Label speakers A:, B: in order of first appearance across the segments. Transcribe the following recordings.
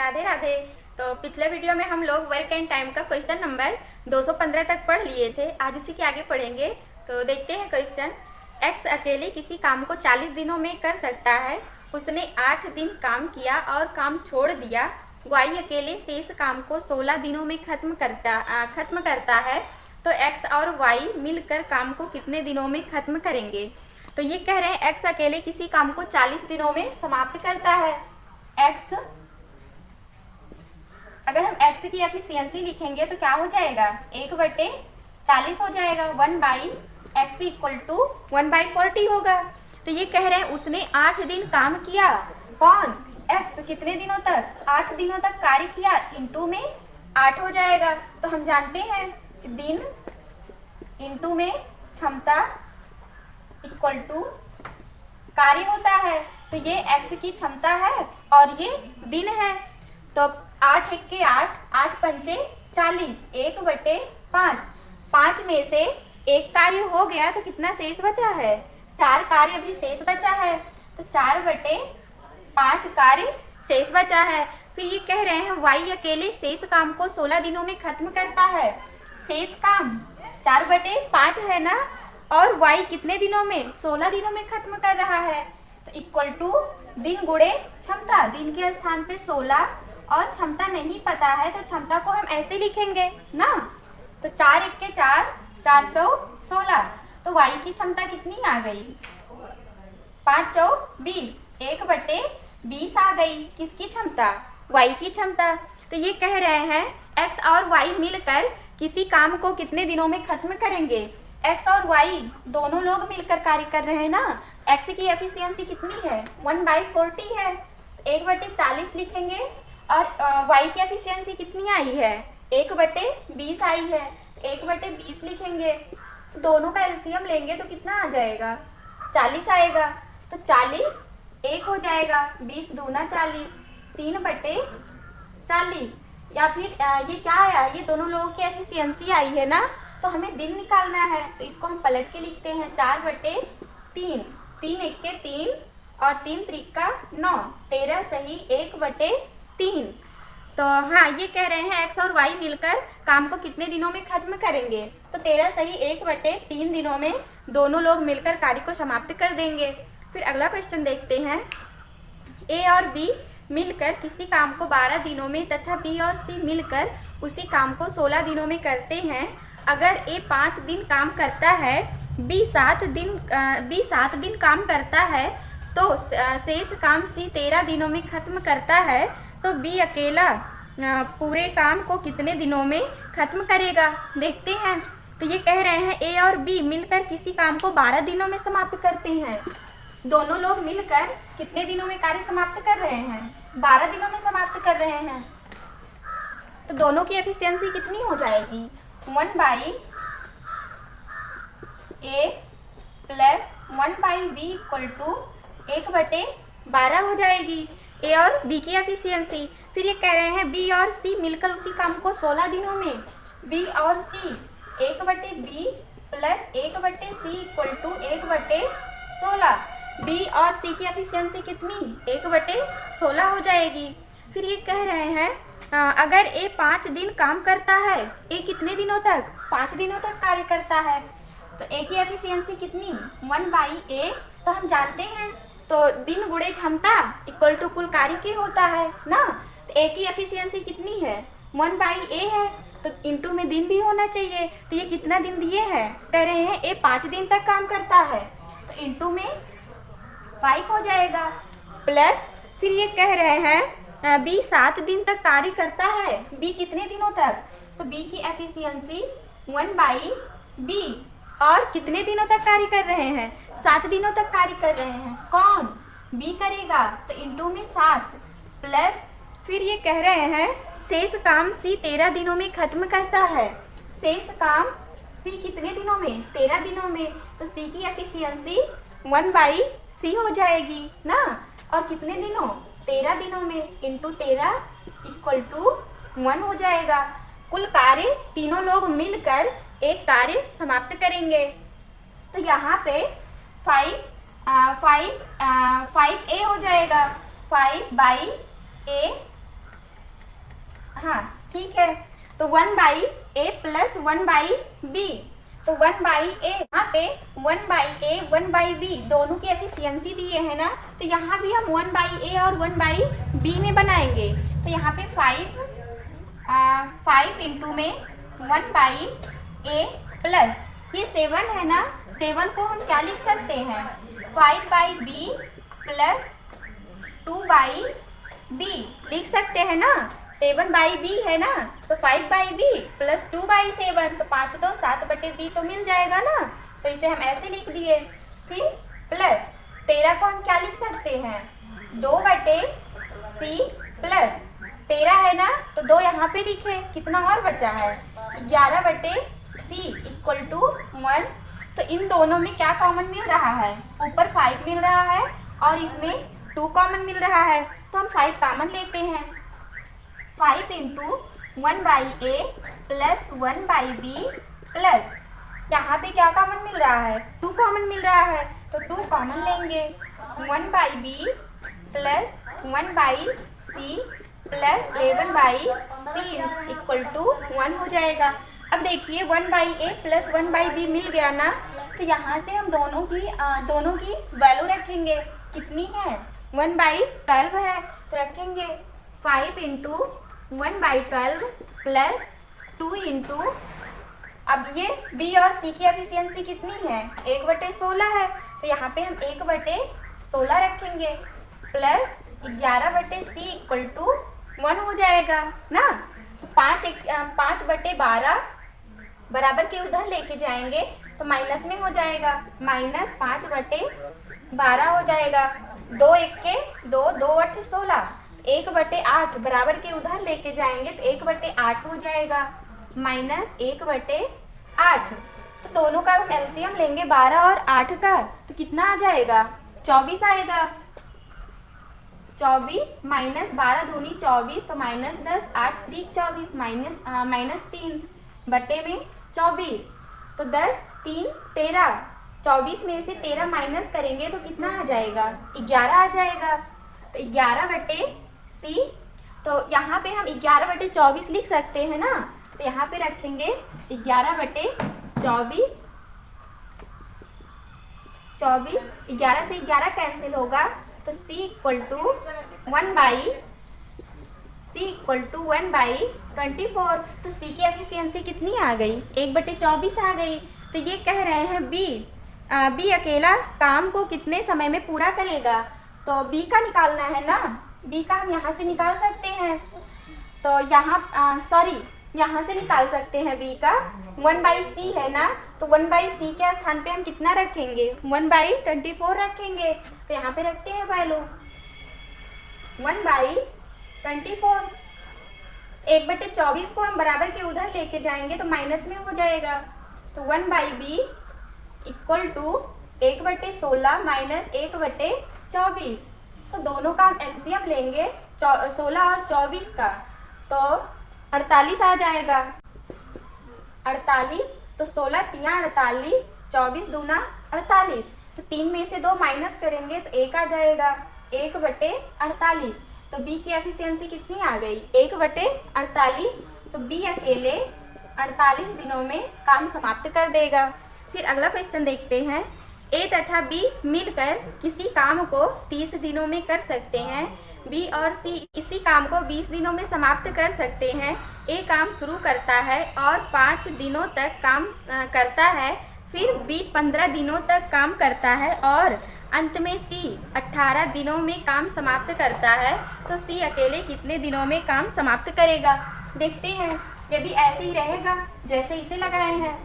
A: राधे राधे। तो पिछले वीडियो में हम लोग वर्क एंड टाइम का क्वेश्चन नंबर 215 तक पढ़ लिए थे। आज उसी के आगे पढ़ेंगे। तो देखते हैं क्वेश्चन। एक्स अकेले किसी काम को 40 दिनों में कर सकता है। उसने 8 दिन काम किया और काम छोड़ दिया। वाई अकेले शेष काम को 16 दिनों में खत्म करता है। तो एक्स और वाई मिलकर काम को कितने दिनों में खत्म करेंगे। तो ये कह रहे हैं एक्स अकेले किसी काम को 40 दिनों में समाप्त करता है। एक्स, अगर हम एक्स की एफिशिएंसी लिखेंगे तो क्या हो जाएगा, 1/40 हो जाएगा। 1/x इक्वल टू 1/40 होगा। तो ये कह रहे हैं उसने 8 दिन काम किया। कौन, एक्स, कितने दिनों तक, 8 दिनों तक कार्य किया। इंटू में 8 हो जाएगा। तो हम जानते हैं दिन इंटू में क्षमता इक्वल टू कार्य होता है। तो ये एक्स की क्षमता है और ये दिन है। तो 8 1 8, 8 पंचे 40, 1/5। 5 में से एक कार्य हो गया तो कितना शेष बचा है, 4 कार्य अभी शेष बचा है। तो 4/5 कार्य शेष बचा है। फिर ये कह रहे हैं वाई अकेले शेष काम को 16 दिनों में खत्म करता है। शेष काम 4/5 है ना, और वाई कितने दिनों में, 16 दिनों में खत्म कर रहा है। तो इक्वल टू दिन गुणे क्षमता। दिन के स्थान पे 16 और क्षमता नहीं पता है तो क्षमता को हम ऐसे लिखेंगे ना। तो 4 1 4, 4 चौक 16। तो वाई की क्षमता कितनी आ गई, 5 चौक 20, 1/20 आ गई। किसकी क्षमता, वाई की क्षमता। तो ये कह रहे हैं एक्स और वाई मिलकर किसी काम को कितने दिनों में खत्म करेंगे। एक्स और वाई दोनों लोग मिलकर कार्य कर रहे हैं ना। एक्स की एफिशिएंसी कितनी है, 1/40 है। 1/40 लिखेंगे और वाई की एफिशिएंसी कितनी आई है, 1/20 आई है। 1/20 लिखेंगे तो दोनों का एलसीएम लेंगे तो कितना आ जाएगा, 40 आएगा। तो 40 1 हो जाएगा, 20 दूना 40, 3/40। या फिर ये क्या आया, ये दोनों लोगों की एफिशिएंसी आई है ना। तो हमें दिन निकालना है तो इसको हम पलट के लिखते हैं 4/3। 3 1 3 और 3 3 9, 13 सही 1/3। तो हाँ, ये कह रहे हैं एक्स और वाई मिलकर काम को कितने दिनों में खत्म करेंगे। तो 13 सही 1/3 दिनों में दोनों लोग मिलकर कार्य को समाप्त कर देंगे। फिर अगला क्वेश्चन देखते हैं। ए और बी मिलकर किसी काम को 12 दिनों में तथा बी और सी मिलकर उसी काम को 16 दिनों में करते हैं। अगर ए 5 दिन काम करता है, बी 7 दिन काम करता है, तो शेष काम सी 13 दिनों में खत्म करता है। तो बी अकेला पूरे काम को कितने दिनों में खत्म करेगा, देखते हैं। तो ये कह रहे हैं ए और बी मिलकर किसी काम को 12 दिनों में समाप्त करते हैं। दोनों लोग मिलकर कितने दिनों में कार्य समाप्त कर रहे हैं, 12 दिनों में समाप्त कर रहे हैं। तो दोनों की एफिशिएंसी कितनी हो जाएगी, 1/A plus 1/B equal to 1/12 हो जाएगी, ए और बी की एफिशिएंसी। फिर ये कह रहे हैं बी और सी मिलकर उसी काम को 16 दिनों में, बी और C 1/B plus 1/C equal to 1/16। B और सी की एफिशिएंसी कितनी, 1/16 हो जाएगी। फिर ये कह रहे हैं अगर ए 5 दिन काम करता है, ए कितने दिनों तक, 5 दिनों तक कार्य करता है। तो ए की एफिशिएंसी कितनी, 1/A। तो हम जानते हैं तो दिन गुणे क्षमता इक्वल टू कुल कार्य के होता है ना। तो ए की एफिशिएंसी कितनी है, 1/A है। तो इंटू में दिन भी होना चाहिए। तो ये कितना दिन दिए हैं, कह रहे हैं ए 5 दिन तक काम करता है, तो इंटू में 5 हो जाएगा। प्लस फिर ये कह रहे हैं बी 7 दिन तक कार्य करता है, बी कितने दिनों तक, तो बी की एफिशिएंसी 1/B। और कितने दिनों तक कार्य कर रहे हैं, 7 दिनों तक कार्य कर रहे हैं। कौन, बी करेगा, तो इंटू में 7 प्लस फिर ये कह रहे हैं शेष काम सी 13 दिनों में खत्म करता है। शेष काम सी कितने दिनों में, 13 दिनों में। तो सी की एफिशिएंसी 1/C हो जाएगी ना। और कितने दिनों, 13 दिनों में, इंटू 13 इक्वल टू 1 हो जाएगा। कुल कार्य तीनों लोग मिलकर एक कार्य समाप्त करेंगे। तो यहाँ पे 5A हो जाएगा, 5/A हाँ ठीक है, तो 1/a प्लस 1/b, तो 1/a यहाँ पे 1/a 1/b दोनों की एफिशिएंसी दिए हैं ना, तो यहाँ भी हम 1/a और 1/b में बनाएंगे। तो यहाँ पे 5 इंटू में 1/a प्लस ये 7 है ना, 7 को हम क्या लिख सकते हैं 5/b प्लस 2/b लिख सकते हैं ना, 7/b है ना, तो 5/b प्लस 2/7, तो 5 2 7/b तो मिल जाएगा ना, तो इसे हम ऐसे लिख दिए। फिर प्लस 13 को हम क्या लिख सकते हैं 2/c प्लस 13 है ना, तो 2 यहाँ पे लिखे, कितना और बचा है 11/c इक्वल टू 1। तो इन दोनों में क्या कॉमन मिल रहा है, ऊपर 5 मिल रहा है और इसमें 2 कॉमन मिल रहा है, तो हम 5 कॉमन लेते हैं। 5 into 1/a plus 1/b plus यहाँ पे क्या कॉमन मिल रहा है 2 कॉमन मिल रहा है, तो 2 कॉमन लेंगे 1/b plus 1/c plus 11/c equal to 1 हो जाएगा। अब देखिए 1/a प्लस 1/b मिल गया ना, तो यहाँ से हम दोनों की वैल्यू रखेंगे, कितनी है 1/12 है, तो रखेंगे 5 इंटू 1/12 प्लस 2 इंटू, अब ये b और c की एफिशिएंसी कितनी है 1/16 है, तो यहाँ पे हम 1/16 रखेंगे प्लस 11/c इक्वल टू 1 हो जाएगा ना। 5/12 बराबर के उधर लेके जाएंगे तो माइनस में हो जाएगा, माइनस 5/12 हो जाएगा, 2 1 के 2 2 8 16, 1/8 बराबर के उधर लेके जाएंगे तो 1/8 हो जाएगा, माइनस 1/8। तो दोनों का हम एलसीएम लेंगे 12 और 8 का, तो कितना आ जाएगा 24 आएगा। 24 माइनस 12 दूनी 24, तो माइनस 10 8 3 24 माइनस 3 बटे में 24, तो 10 3 13, 24 में से 13 माइनस करेंगे तो कितना आ जाएगा 11 आ जाएगा, तो 11/c, तो यहाँ पे हम 11/24 लिख सकते हैं ना, तो यहाँ पे रखेंगे 11/24, 11 से 11 कैंसिल होगा, तो c इक्वल टू 1/24, तो c की एफिशिएंसी कितनी आ गई 1/24 आ गई। तो ये कह रहे हैं b अकेला काम को कितने समय में पूरा करेगा, तो b का निकालना है ना, b का हम यहाँ से निकाल सकते हैं, तो यहाँ से निकाल सकते हैं b का 1/c है ना, तो 1/c के स्थान पे हम कितना रखेंगे 1/24 रखेंगे, तो यहाँ पे रखते हैं वैल्यू 1/24। 1/24 को हम बराबर के उधर लेके जाएंगे तो माइनस में हो जाएगा, तो 1/b इक्वल टू 1/16 माइनस 1/24, तो दोनों का हम एलसीएम लेंगे 16 और 24 का, तो 48 आ जाएगा। 48, तो 16 3 48, 24 दूना 48, तो 3 में से 2 माइनस करेंगे तो 1 आ जाएगा 1/48, तो b की एफिशिएंसी कितनी आ गई 1/48, तो b अकेले 48 दिनों में काम समाप्त कर देगा। फिर अगला क्वेश्चन देखते हैं, a तथा b मिलकर किसी काम को 30 दिनों में कर सकते हैं, b और c इसी काम को 20 दिनों में समाप्त कर सकते हैं। a काम शुरू करता है और 5 दिनों तक काम करता है, फिर b 15 दिनों तक काम करता है और अंत में c 18 दिनों में काम समाप्त करता है, तो c अकेले कितने दिनों में काम समाप्त करेगा। देखते हैं, ये भी ऐसे ही रहेगा जैसे इसे लगाए हैं।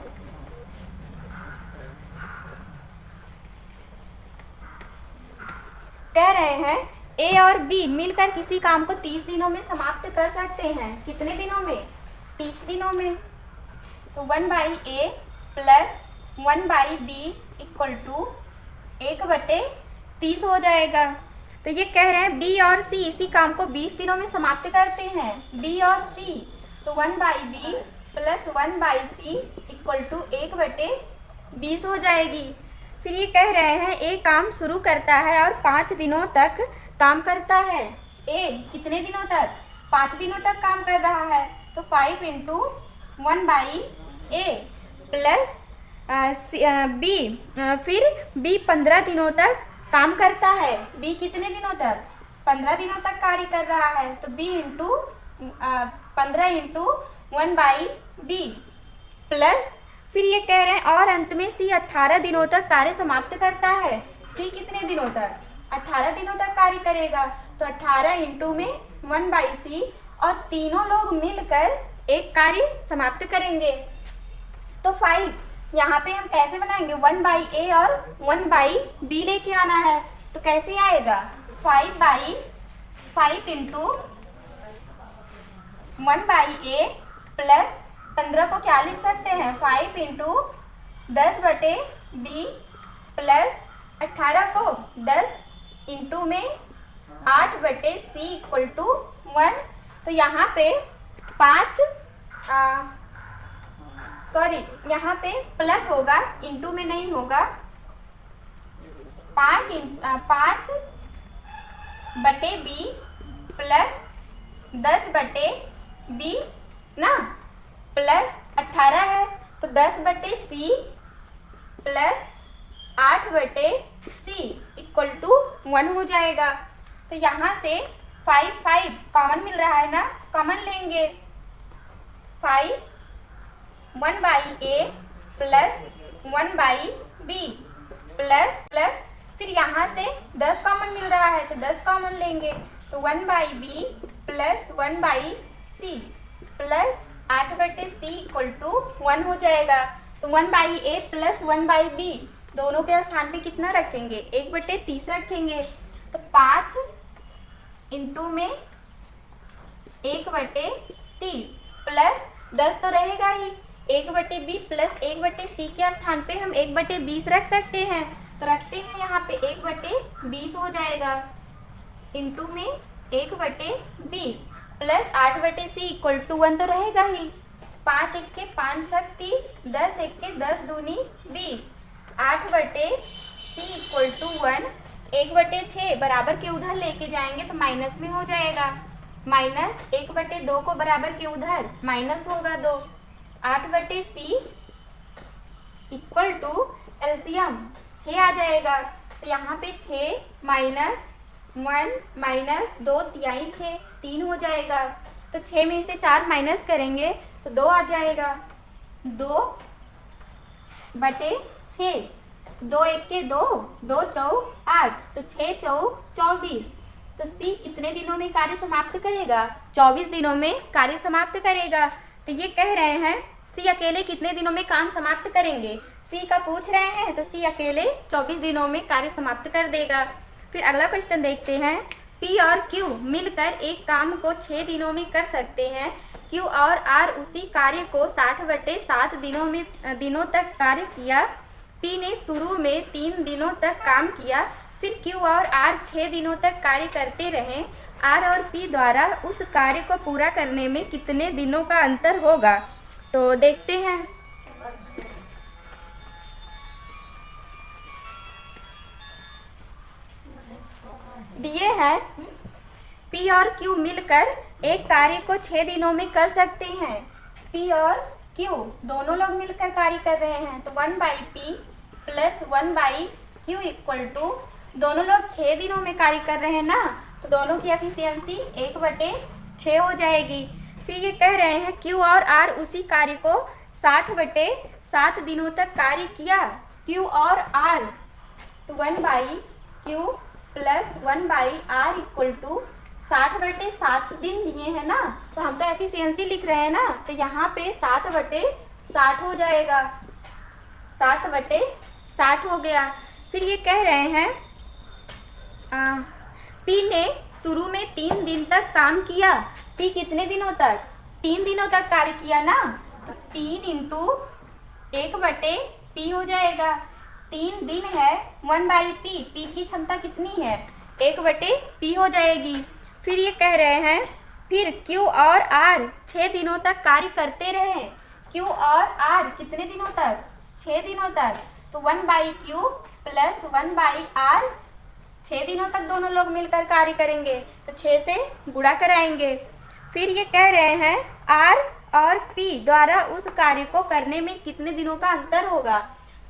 A: कह रहे हैं a और b मिलकर किसी काम को 30 दिनों में समाप्त कर सकते हैं, कितने दिनों में 30 दिनों में, तो 1/a plus 1/b equal to 1/30 हो जाएगा। तो ये कह रहे हैं b और c इसी काम को 20 दिनों में समाप्त करते हैं, b और c, तो 1/b plus 1/c equal to 1/20 हो जाएगी। फिर ये कह रहे हैं a काम शुरू करता है और 5 दिनों तक काम करता है, a कितने दिनों तक 5 दिनों तक काम कर रहा है, तो 5 इंटू 1/a प्लस बी, फिर बी 15 दिनों तक काम करता है। बी कितने दिनों तक? 15 दिनों तक कार्य कर रहा है, तो B into 15 into 1/b plus, फिर ये कह रहे हैं और अंत में सी 18 दिनों तक कार्य समाप्त करता है। सी कितने दिनों तक? 18 दिनों तक कार्य करेगा, तो 18 इंटू में 1/c, और तीनों लोग मिलकर एक कार्य समाप्त करेंगे। तो 5 यहाँ पे हम कैसे बनाएंगे? 1/a और 1/b लेके आना है, तो कैसे आएगा? 5 इंटू 1/a प्लस 15 को क्या लिख सकते हैं? 5 इंटू 10/b प्लस 18 को 10 इंटू में 8/c इक्वल टू 1। तो यहाँ पे 5 यहाँ पे प्लस होगा, इंटू में नहीं होगा। 5/b प्लस 10/b ना, प्लस 18 है, तो 10/c plus 8/c equal to 1 हो जाएगा। तो यहाँ से 5 कॉमन मिल रहा है ना, कॉमन लेंगे। 5 1/a प्लस 1/b प्लस फिर यहाँ से 10 कॉमन मिल रहा है, तो 10 कॉमन लेंगे, तो 1/b plus 1/c plus 8/c equal to 1 हो जाएगा। तो 1/a प्लस 1/b दोनों के स्थान पे कितना रखेंगे? 1/30 रखेंगे, तो 5 इंटू में 1/30 प्लस 10 तो रहेगा ही, 1/b प्लस 1/c के स्थान पे हम 1/20 रख सकते हैं, तो रखते हैं यहाँ पे 1/20 हो जाएगा, इंटू में 1/20 प्लस 8/c इक्वल टू 1 तो रहेगा ही। 5 1 के 5 6 30, 10 1 के 10 दूनी 20, 8/c इक्वल टू 1। 1/6 बराबर के उधर लेके जाएंगे तो माइनस में हो जाएगा, माइनस 1/2 को बराबर के उधर माइनस होगा 2, 8/c इक्वल टू एलसीएम 6 आ जाएगा। तो यहाँ पे 6 माइनस 1 माइनस 2 तिहाई 6 3 हो जाएगा। तो 6 में से 4 माइनस करेंगे तो 2 आ जाएगा, 2/6, 2 1 के 2, 2 चौक 8, तो 6 चौक 24। तो सी कितने दिनों में कार्य समाप्त करेगा? 24 दिनों में कार्य समाप्त करेगा। तो ये कह रहे हैं सी अकेले कितने दिनों में काम समाप्त करेंगे? सी का पूछ रहे हैं, तो सी अकेले 24 दिनों में कार्य समाप्त कर देगा। फिर अगला क्वेश्चन देखते हैं। पी और क्यू मिलकर एक काम को 6 दिनों में कर सकते हैं। क्यू और आर उसी कार्य को 60/7 दिनों तक कार्य किया। पी ने शुरू में 3 दिनों तक काम किया, फिर क्यू और आर 6 दिनों तक कार्य करते रहे। आर और पी द्वारा उस कार्य को पूरा करने में कितने दिनों का अंतर होगा? तो देखते हैं। दिए हैं P और Q मिलकर एक कार्य को 6 दिनों में कर सकते हैं। P और Q दोनों लोग मिलकर कार्य कर रहे हैं, तो 1/P plus 1/Q equal to, दोनों लोग 6 दिनों में कार्य कर रहे हैं ना, तो दोनों की एफिशिएंसी 1/6 हो जाएगी। फिर ये कह रहे हैं Q और R उसी कार्य को 60/7 दिनों तक कार्य किया। Q और R, तो 1/Q plus 1/R equal to 60/7 दिन दिए हैं ना, तो हम तो एफिशिएंसी लिख रहे हैं ना, तो यहाँ पे 7/60 हो जाएगा, 7/60 हो गया। फिर ये कह रहे हैं P ने शुरू में 3 दिन तक काम किया। P कितने दिनों तक? 3 दिनों तक कार्य किया ना, तो 3 इंटू 1/P हो जाएगा। 3 दिन है 1/P, P की क्षमता कितनी है? 1/P हो जाएगी। फिर ये कह रहे हैं फिर Q और R 6 दिनों तक कार्य करते रहे। Q और R कितने दिनों तक? 6 दिनों तक, तो 1/Q प्लस 1/R 6 दिनों तक दोनों लोग मिलकर कार्य करेंगे, तो 6 से गुणा कराएंगे। फिर ये कह रहे हैं आर और पी द्वारा उस कार्य को करने में कितने दिनों का अंतर होगा।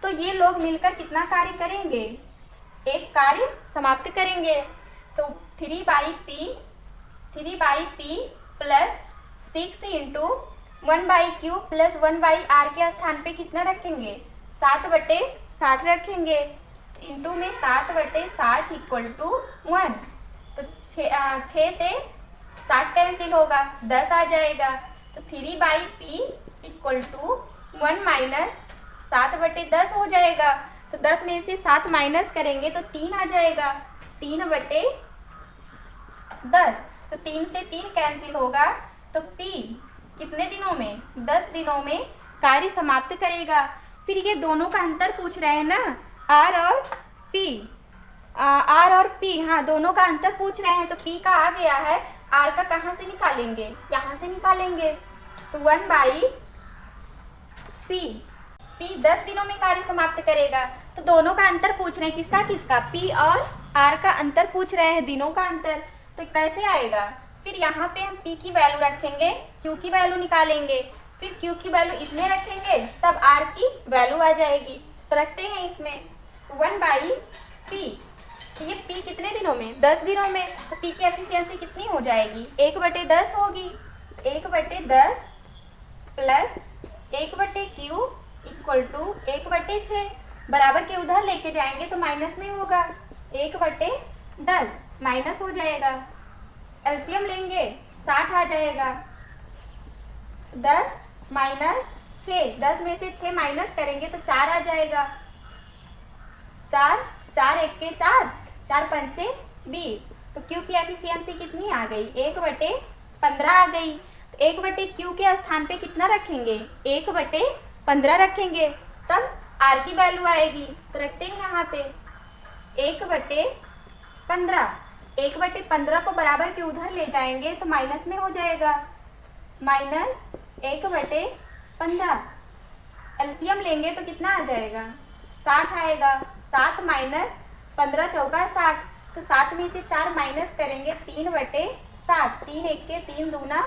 A: तो ये लोग मिलकर कितना कार्य करेंगे, एक कार्य समाप्त करेंगे। तो 3/p plus 6 into 1/q plus 1/r के स्थान पे कितना रखेंगे, 7/60 रखेंगे। इंटू में 7/60 इक्वल टू 1। तो 6 से 60 कैंसिल होगा, 10 आ जाएगा। तो 3/p इक्वल टू 1 माइनस 7/10 हो जाएगा। तो 10 में से 7 माइनस करेंगे तो 3 आ जाएगा, 3/10। तो 3 से 3 कैंसिल होगा। तो p कितने दिनों में, 10 दिनों में कार्य समाप्त करेगा। फिर ये दोनों का अंतर पूछ रहे हैं ना, r और p, हाँ दोनों का अंतर पूछ रहे हैं। तो p का आ गया है, r का कहाँ से निकालेंगे, यहाँ से निकालेंगे। तो 1/p 10 दिनों में कार्य समाप्त करेगा। तो दोनों का अंतर पूछ रहे हैं, किसका किसका, p और r का अंतर पूछ रहे हैं, दिनों का अंतर। तो कैसे आएगा, फिर यहाँ पे हम p की वैल्यू रखेंगे, q की वैल्यू निकालेंगे, फिर q की वैल्यू इसमें रखेंगे, तब r की वैल्यू आ जाएगी। तो रखते हैं इसमें 1/p। तो ये p कितने दिनों में, 10 दिनों में। तो p की एफिशिएंसी कितनी हो जाएगी, 1/10 होगी। 1/10 प्लस 1/q इक्वल टू 1/6। बराबर के उधर लेके जाएंगे तो माइनस में होगा, 1/10 माइनस हो जाएगा। एलसीएम लेंगे 60 आ जाएगा। 10 माइनस 6, 10 में से 6 माइनस करेंगे तो 4 आ जाएगा। 4 4 1 के 4, 4 पंचे 20। तो क्यू की एफिशिएंसी कितनी आ गई, 1/15 आ गई। तो 1/क्यू के स्थान पे कितना रखेंगे, 1/15 रखेंगे, तब आर की वैल्यू आएगी। तो रखते हैं यहाँ पे 1/15। 1/15 को बराबर के उधर ले जाएंगे तो माइनस में हो जाएगा, माइनस 1/15। एलसीएम लेंगे तो कितना आ जाएगा, 60 आएगा। 7 माइनस 15 चौका 60। तो 7 में से 4 माइनस करेंगे, 3/60। 3 1 के 3 दूना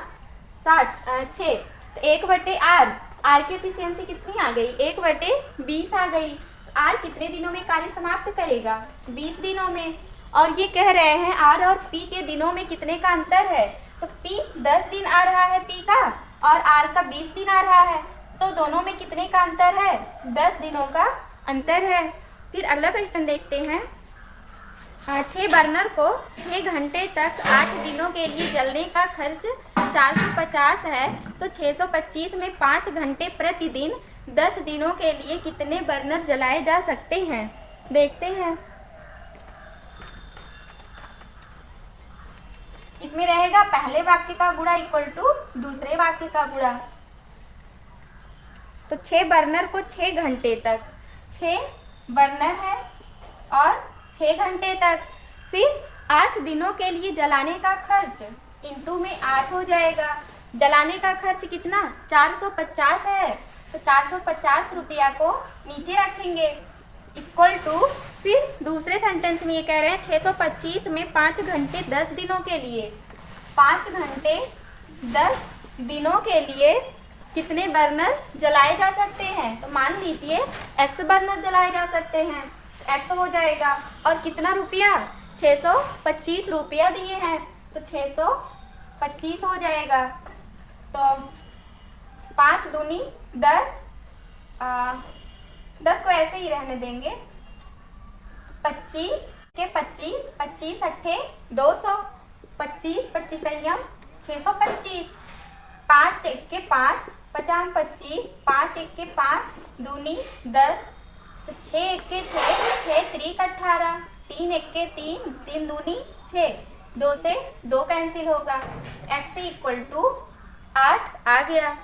A: 6। तो 1/r, आर की एफिशिएंसी कितनी आ गई, 1/20 आ गई। आर कितने दिनों में कार्य समाप्त करेगा, 20 दिनों में। और ये कह रहे हैं आर और पी के दिनों में कितने का अंतर है। तो पी 10 दिन आ रहा है पी का, और आर का 20 दिन आ रहा है। तो दोनों में कितने का अंतर है, 10 दिनों का अंतर है। फिर अगला क्वेश्चन देखते हैं। 6 बर्नर को 6 घंटे तक 8 दिनों के लिए जलने का खर्च 450 है। तो 625 में 5 घंटे प्रतिदिन 10 दिनों के लिए कितने बर्नर जलाए जा सकते हैं, देखते हैं। इसमें रहेगा पहले वाक्य का गुणा इक्वल टू दूसरे वाक्य का गुणा। तो 6 बर्नर को 6 घंटे तक, 6 बर्नर है और 6 घंटे तक, फिर 8 दिनों के लिए जलाने का खर्च इंटू में 8 हो जाएगा। जलाने का खर्च कितना, 450 है। तो 450 रुपया को नीचे रखेंगे इक्वल टू, फिर दूसरे सेंटेंस में ये कह रहे हैं 625 में 5 घंटे 10 दिनों के लिए, 5 घंटे 10 दिनों के लिए कितने बर्नर जलाए जा सकते हैं। तो मान लीजिए x बर्नर जलाए जा सकते हैं, x हो जाएगा। और कितना रुपया, 625 रुपया दिए हैं, तो 625 हो जाएगा। तो 5 दूनी 10, 10 को ऐसे ही रहने देंगे। 25 के 25, 25 अट्ठे 200, 25 25 संयम 625, 5 1 के 5, 50 25, 5 1 के 5 दूनी 10, तो 6 1 के 6, 6 3 18, 3 1 के 3, 3 दूनी 6, 2 से 2 कैंसिल होगा। x इक्वल टू 8 आ गया।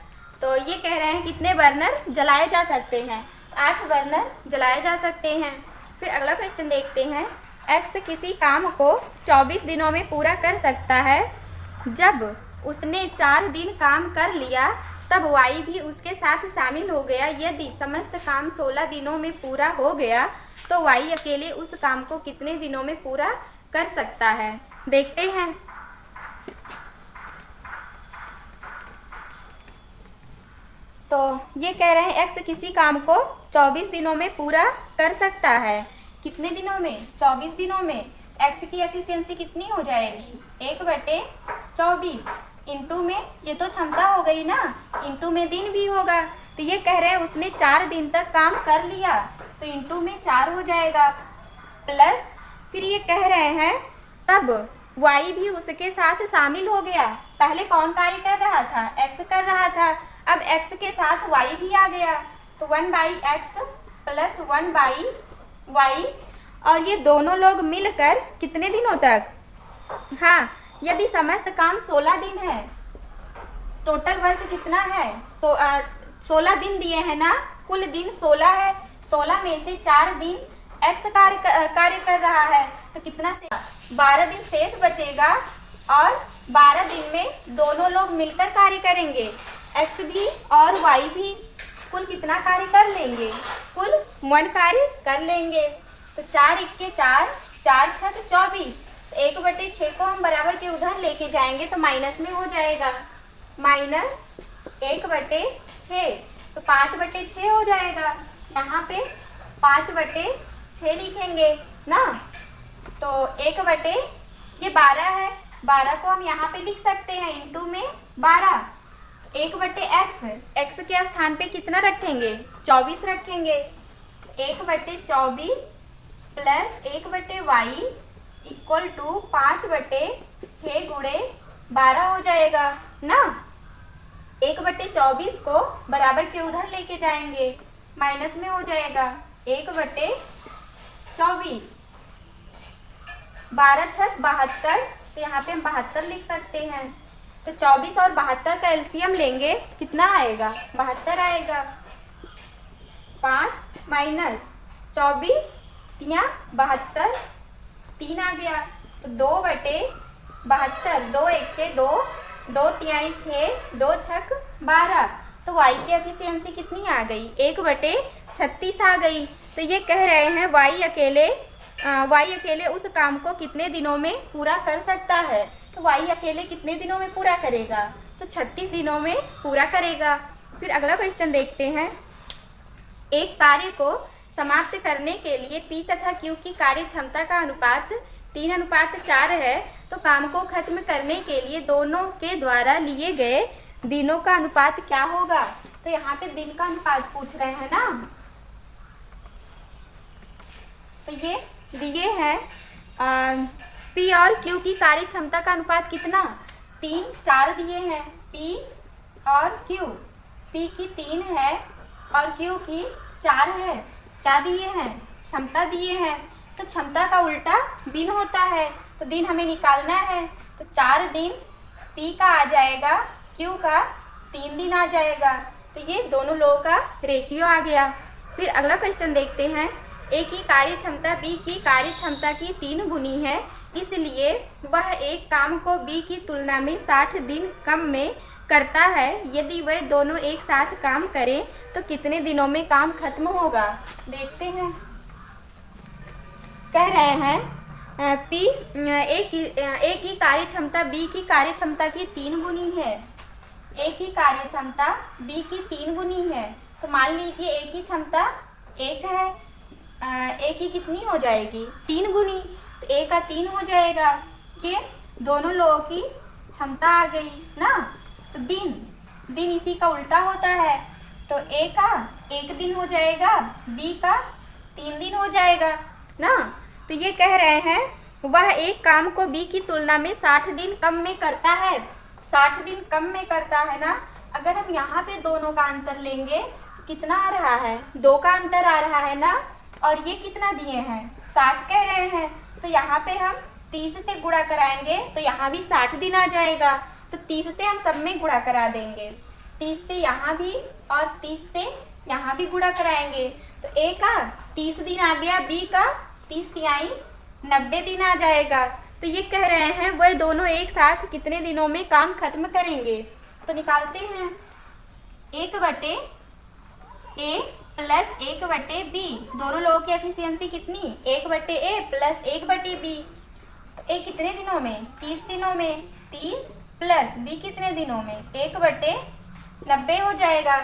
A: तो ये कह रहे हैं कितने बर्नर जलाए जा सकते हैं, 8 बर्नर जलाए जा सकते हैं। फिर अगला क्वेश्चन देखते हैं। x किसी काम को 24 दिनों में पूरा कर सकता है। जब उसने 4 दिन काम कर लिया तब y भी उसके साथ शामिल हो गया। यदि समस्त काम 16 दिनों में पूरा हो गया तो y अकेले उस काम को कितने दिनों में पूरा कर सकता है, देखते हैं। तो ये कह रहे हैं x किसी काम को 24 दिनों में पूरा कर सकता है। कितने दिनों में? 24 दिनों में। x की एफिशिएंसी कितनी हो जाएगी? 1/24 इंटू में, ये तो क्षमता हो गई ना, इंटू में दिन भी होगा। तो ये कह रहे हैं उसने 4 दिन तक काम कर लिया, तो इंटू में 4 हो जाएगा, प्लस फिर ये कह रहे हैं तब y भी उसके साथ शामिल हो गया। पहले कौन कार्य कर रहा था? x कर रहा था, अब x के साथ y भी आ गया, तो 1/x प्लस 1/y, और ये दोनों लोग मिलकर कितने दिनों तक? हाँ, यदि समस्त काम 16 दिन है, टोटल वर्क कितना है? 16 दिन दिए हैं ना, कुल दिन 16 है, 16 में से 4 दिन x कार्य कर रहा है, तो कितना से 12 दिन शेष बचेगा, और 12 दिन में दोनों लोग मिलकर कार्य करेंगे, x भी और y भी। कुल कितना कार्य कर लेंगे? कुल 1 कार्य कर लेंगे। तो 4 × 4, 4 × 6 24, 1/6 को हम बराबर के उधर लेके जाएंगे तो माइनस में हो जाएगा, -1/6, तो 5/6 हो जाएगा। यहाँ पे 5/6 लिखेंगे ना, तो 1/ये 12 है, 12 को हम यहाँ पे लिख सकते हैं इंटू में 12, 1/x, x के स्थान पे कितना रखेंगे? 24 रखेंगे, 1/24 प्लस 1/y इक्वल टू 5/6 गुणे 12 हो जाएगा ना। 1/24 को बराबर के उधर लेके जाएंगे, माइनस में हो जाएगा, 1/24, 12 × 6 72, तो यहाँ पे हम 72 लिख सकते हैं। तो 24 और 72 का एलसीएम लेंगे, कितना आएगा? 72 आएगा। 5 माइनस 24 तिया 72, 3 आ गया, तो 2/72, 2 × 1 = 2, 2 × 3 = 6, 2 × 6 = 12, तो y की एफिशिएंसी कितनी आ गई? 1/36 आ गई। तो ये कह रहे हैं y अकेले उस काम को कितने दिनों में पूरा कर सकता है? तो y अकेले कितने दिनों में पूरा करेगा? तो 36 दिनों में पूरा करेगा। फिर अगला क्वेश्चन देखते हैं। एक कार्य को समाप्त करने के लिए P तथा Q की कार्य क्षमता का अनुपात 3:4 है, तो काम को खत्म करने के लिए दोनों के द्वारा लिए गए दिनों का अनुपात क्या होगा? तो यहाँ पे दिन का अनुपात पूछ रहे हैं ना, तो ये दिए हैं P और Q की कार्य क्षमता का अनुपात कितना? 3:4 दिए हैं, P और Q, P की 3 है और Q की 4 है। क्या दिए हैं? क्षमता दिए हैं, तो क्षमता का उल्टा दिन होता है, तो दिन हमें निकालना है, तो 4 दिन P का आ जाएगा, Q का 3 दिन आ जाएगा, तो ये दोनों लोगों का रेशियो आ गया। फिर अगला क्वेश्चन देखते हैं। A की कार्य क्षमता B की कार्य क्षमता की 3 गुनी है, इसलिए वह एक काम को B की तुलना में 60 दिन कम में करता है। यदि वह दोनों एक साथ काम करें तो कितने दिनों में काम खत्म होगा? देखते हैं। कह रहे हैं A की कार्य क्षमता B की कार्य क्षमता की 3 गुनी है। A की कार्य क्षमता B की 3 गुनी है, तो मान लीजिए A की क्षमता 1 है, A की कितनी हो जाएगी? 3 गुनी, तो A का 3 हो जाएगा कि दोनों लोगों की क्षमता आ गई ना। तो दिन इसी का उल्टा होता है, तो A का 1 दिन हो जाएगा, B का 3 दिन हो जाएगा ना। तो ये कह रहे हैं वह एक काम को B की तुलना में 60 दिन कम में करता है। 60 दिन कम में करता है ना। अगर हम यहाँ पे दोनों का अंतर लेंगे तो कितना आ रहा है? 2 का अंतर आ रहा है ना, और ये कितना दिए हैं? 60 कह रहे हैं, तो यहाँ पे हम 30 से गुणा कराएंगे तो यहाँ भी 60 दिन आ जाएगा, तो 30 से हम सब में गुणा करा देंगे, 30 से यहाँ भी और 30 से यहाँ भी गुणा कराएंगे, तो A का 30 दिन आ गया, B का 30 तिहाई 90 दिन आ जाएगा। तो ये कह रहे हैं वह दोनों एक साथ कितने दिनों में काम खत्म करेंगे? तो निकालते हैं। 1/A प्लस 1/B, दोनों लोगों की एफिशिएंसी कितनी? 1/A plus 1/B। तो A कितने दिनों में? 30 दिनों में, 30 प्लस B कितने दिनों में? 1/90 हो जाएगा।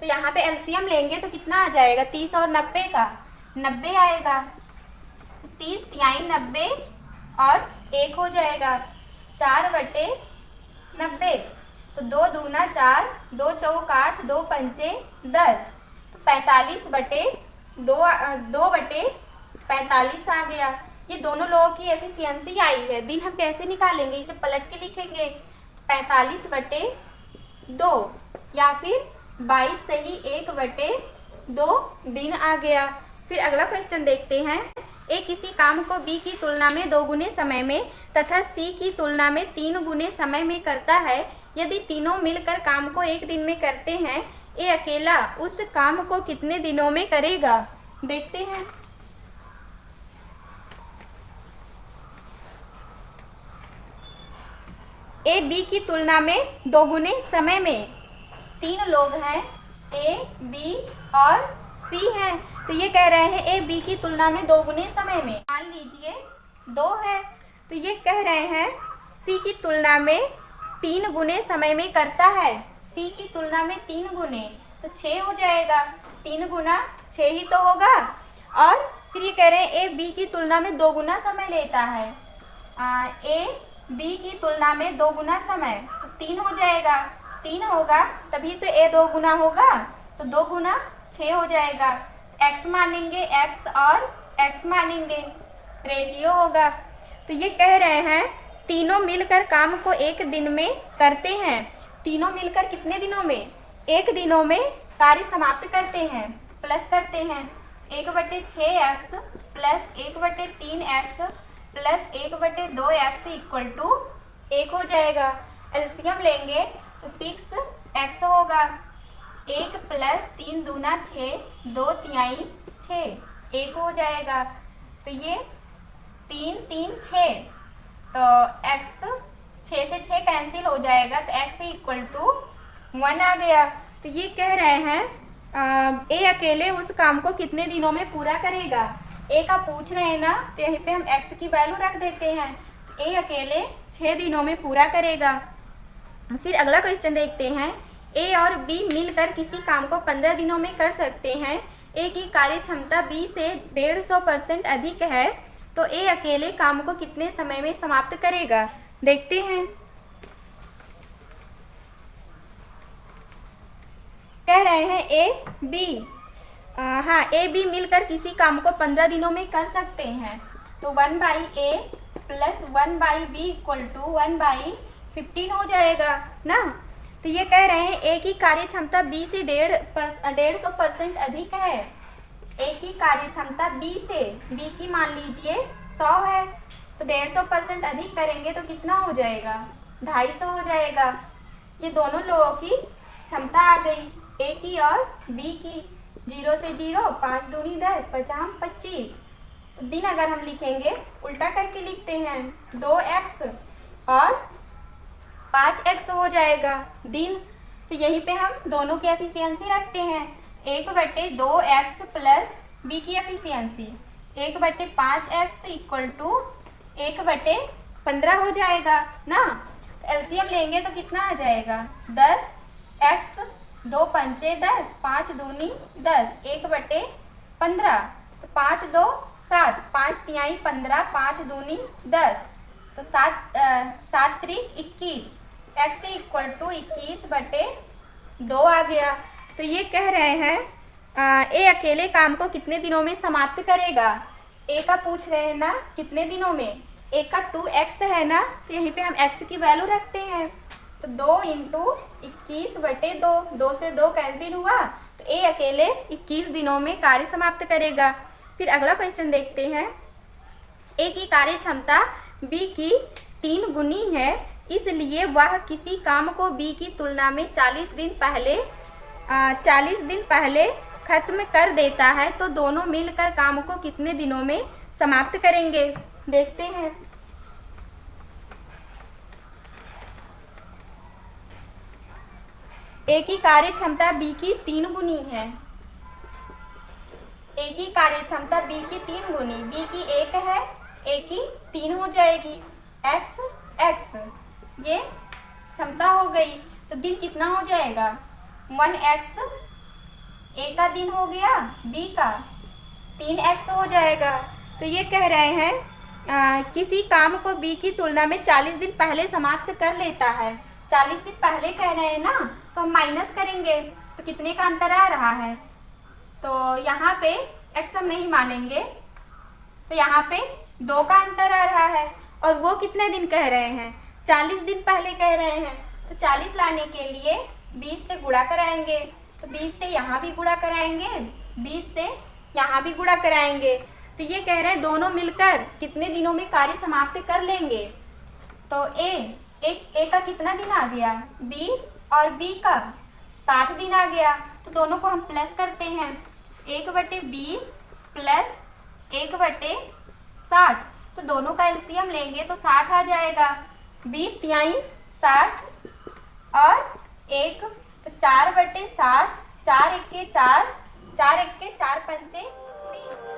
A: तो यहाँ पे एलसीएम लेंगे तो कितना आ जाएगा, 30 और 90 का 90 आएगा। 30 तिहाई 90 और 1 हो जाएगा 4/90। तो 2 दूना 4, 2 चौक 8, 2 पंचे 10, तो 2/45 आ गया। ये दोनों लोगों की एफिशिएंसी आई है। दिन हम कैसे निकालेंगे, इसे पलट के लिखेंगे 45/2 या फिर 22 से ही 1/2 दिन आ गया। फिर अगला क्वेश्चन देखते हैं। ए किसी काम को बी की तुलना में 2 गुने समय में तथा सी की तुलना में 3 गुने समय में करता है। यदि तीनों मिलकर काम को 1 दिन में करते हैं, ए अकेला उस काम को कितने दिनों में करेगा? देखते हैं। ए बी की तुलना में 2 गुने समय में, 3 लोग हैं, ए बी और सी हैं। तो ये कह रहे हैं ए बी की तुलना में 2 गुने समय में, मान लीजिए 2 है। तो ये कह रहे हैं सी की तुलना में 3 गुने समय में करता है। सी की तुलना में 3 गुने तो 6 हो जाएगा, 3 गुना 6 ही तो होगा। और फिर ये कह रहे हैं ए बी की तुलना में 2 गुना समय लेता है। ए बी की तुलना में 2 गुना समय तो 3 हो जाएगा, 3 होगा तभी तो ए 2 गुना होगा, तो 2 गुना 6 हो जाएगा। x मानेंगे x और x मानेंगे, रेशियो होगा। तो ये कह रहे हैं तीनों मिलकर काम को 1 दिन में करते हैं। तीनों मिलकर कितने दिनों में? 1 दिनों में कार्य समाप्त करते हैं। प्लस करते हैं 1/6x plus 1/3x plus 1/2x equal to 1 हो जाएगा। एलसीएम लेंगे तो 6x होगा। 1 प्लस 3 दूना 6, 2 तिहाई 6, 1 हो जाएगा। तो ये 3 3 6, तो x 6 से 6 कैंसिल हो जाएगा, तो x इक्वल टू 1 आ गया। तो ये कह रहे हैं ए अकेले उस काम को कितने दिनों में पूरा करेगा? ए का पूछ रहे हैं ना, तो यहीं पे हम x की वैल्यू रख देते हैं। तो ए अकेले 6 दिनों में पूरा करेगा। फिर अगला क्वेश्चन देखते हैं। ए और बी मिलकर किसी काम को 15 दिनों में कर सकते हैं। ए की कार्य क्षमता बी से 150% अधिक है, तो ए अकेले काम को कितने समय में समाप्त करेगा? देखते हैं। कह रहे हैं ए बी, हाँ ए बी मिलकर किसी काम को 15 दिनों में कर सकते हैं। तो 1/a plus 1/b equal to 1/15 हो जाएगा ना। तो ये कह रहे हैं ए की कार्य क्षमता बी से 150% अधिक है। ए की कार्य क्षमता बी से, बी की मान लीजिए 100 है, तो 150% अधिक करेंगे तो कितना हो जाएगा? 250 हो जाएगा। ये दोनों लोगों की क्षमता आ गई, ए की और बी की। 0 से 0, 5 दूनी 10, 50 25। तो दिन अगर हम लिखेंगे उल्टा करके लिखते हैं, 2x और 5x हो जाएगा दिन। तो यहीं पे हम दोनों की एफिशिएंसी रखते हैं, 1/2x प्लस बी की एफिशिएंसी 1/5x इक्वल टू 1/15 हो जाएगा ना। एलसीएम लेंगे तो कितना आ जाएगा? 10x, 2 पंचे 10, 5 दूनी 10, 1/15। तो 5 2 7, 5 तिहाई 15, 5 दूनी 10, तो 7 त्रिक 21, x इक्वल टू 21/2 आ गया। तो ये कह रहे हैं ए अकेले काम को कितने दिनों में समाप्त करेगा? ए का पूछ रहे हैं ना कितने दिनों में। ए का 2x है ना, तो यहीं पे हम x की वैल्यू रखते हैं। तो 2 × 21/2, 2 से 2 कैंसिल हुआ, तो ए अकेले 21 दिनों में कार्य समाप्त करेगा। फिर अगला क्वेश्चन देखते हैं। ए की कार्य क्षमता बी की 3 गुनी है, इसलिए वह किसी काम को बी की तुलना में 40 दिन पहले खत्म कर देता है, तो दोनों मिलकर काम को कितने दिनों में समाप्त करेंगे? देखते हैं। ए की कार्य क्षमता बी की 3 गुनी है। ए की कार्य क्षमता बी की 3 गुनी, बी की 1 है, ए की 3 हो जाएगी। x ये क्षमता हो गई, तो दिन कितना हो जाएगा? 1x ए का दिन हो गया, बी का 3x हो जाएगा। तो ये कह रहे हैं किसी काम को बी की तुलना में 40 दिन पहले समाप्त कर लेता है। 40 दिन पहले कह रहे हैं ना, तो हम माइनस करेंगे तो कितने का अंतर आ रहा है, तो यहाँ पे x हम नहीं मानेंगे, तो यहाँ पे 2 का अंतर आ रहा है। और वो कितने दिन कह रहे हैं, 40 दिन पहले कह रहे हैं, तो 40 लाने के लिए 20 से गुणा कराएंगे, तो 20 से यहाँ भी गुणा कराएंगे, 20 से यहाँ भी गुणा कराएंगे। तो ये कह रहे हैं दोनों मिलकर कितने दिनों में कार्य समाप्त कर लेंगे। तो ए का कितना दिन आ गया 20 और बी का 60 दिन आ गया। तो दोनों को हम प्लस करते हैं, 1/20 प्लस 1/60, तो दोनों का एलसीएम लेंगे तो 60 आ जाएगा। 20 तिहाई 60 और 1, तो 4/60, 4 1 के 4, 4 1 के 4 पंचे 30।